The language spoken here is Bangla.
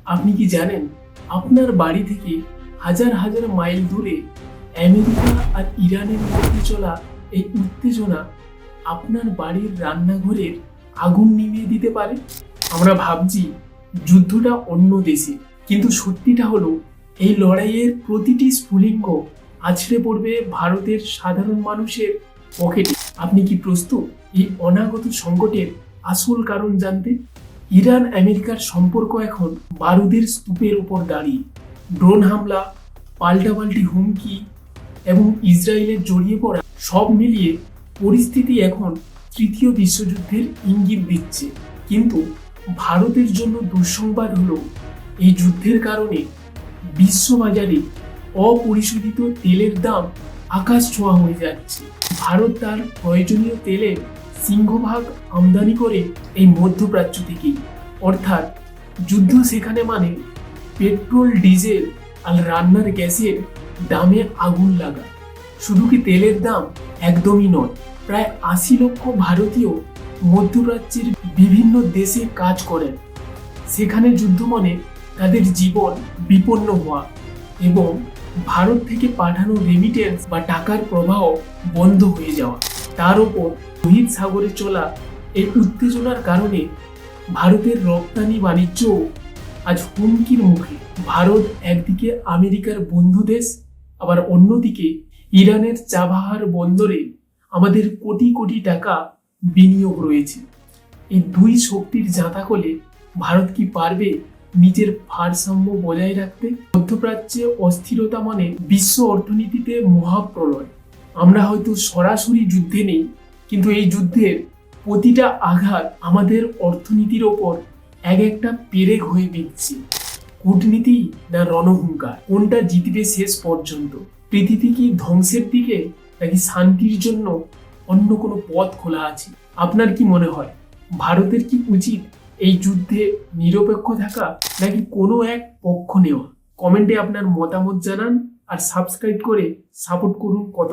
আপনি কি জানেন আপনার বাড়ি থেকে হাজার হাজার মাইল দূরে আমেরিকা আর ইরানের মধ্যে চলা এই উত্তেজনা আপনার বাড়ির রান্নাঘরের আগুন নিভিয়ে দিতে পারে? আমরা ভাবছি যুদ্ধটা অন্য দেশে, কিন্তু সত্যিটা হলো এই লড়াইয়ের প্রতিটি স্ফুলিঙ্গ আছড়ে পড়বে ভারতের সাধারণ মানুষের পকেটে। আপনি কি প্রস্তুত এই অনাগত সংকটের আসল কারণ জানতে? ইরান আমেরিকার সম্পর্ক এখন বারুদের স্তূপের উপর দাঁড়িয়ে। ড্রোন হামলা, পাল্টাপাল্টি হুমকি এবং ইসরায়েলের জড়িয়ে পড়া সব মিলিয়ে পরিস্থিতি এখন তৃতীয় বিশ্বযুদ্ধের ইঙ্গিত দিচ্ছে। কিন্তু ভারতের জন্য দুঃসংবাদ হলো এই যুদ্ধের কারণে বিশ্ববাজারে অপরিশোধিত তেলের দাম আকাশ ছোঁয়া হয়ে যাচ্ছে। ভারত তার প্রয়োজনীয় তেলের সিংহভাগ আমদানি করে এই মধ্যপ্রাচ্য থেকেই। অর্থাৎ যুদ্ধ সেখানে মানে পেট্রোল, ডিজেল আর রান্নার গ্যাসের দামে আগুন লাগা। শুধু কি তেলের দাম? একদমই নয়। প্রায় ৮০ লক্ষ ভারতীয় মধ্যপ্রাচ্যের বিভিন্ন দেশে কাজ করেন। সেখানে যুদ্ধ মানে তাদের জীবন বিপন্ন হওয়া এবং ভারত থেকে পাঠানো রেমিটেন্স বা টাকার প্রবাহ বন্ধ হয়ে যাওয়া। তার উপর লোহিত সাগরে চলা এই উত্তেজনার কারণে ভারতের রপ্তানি বাণিজ্য আজ হুমকির মুখে। ভারত একদিকে আমেরিকার বন্ধু দেশ, আবার অন্যদিকে ইরানের চাবাহার বন্দরে আমাদের কোটি কোটি টাকা বিনিয়োগ রয়েছে। এই দুই শক্তির জাঁতাকলে ভারত কি পারবে নিজের ভারসাম্য বজায় রাখতে? মধ্যপ্রাচ্যে অস্থিরতা মানে বিশ্ব অর্থনীতিতে মহাপ্রলয়। আমরা হয়তো সরাসরি যুদ্ধে নেই, কিন্তু এই যুদ্ধের প্রতিটা আঘাত আমাদের অর্থনীতির ওপর এক একটা পেরেক হয়ে বিঁধছে। কূটনীতি না রণহুঙ্কার, কোনটা জিতবে শেষ পর্যন্ত? পৃথিবী কি ধ্বংসের দিকে, নাকি শান্তির জন্য অন্য কোনো পথ খোলা আছে? আপনার কি মনে হয় ভারতের কি উচিত এই যুদ্ধে নিরপেক্ষ থাকা, নাকি কোনো এক পক্ষ নেওয়া? কমেন্টে আপনার মতামত জানান আর সাবস্ক্রাইব করে সাপোর্ট করুন কত।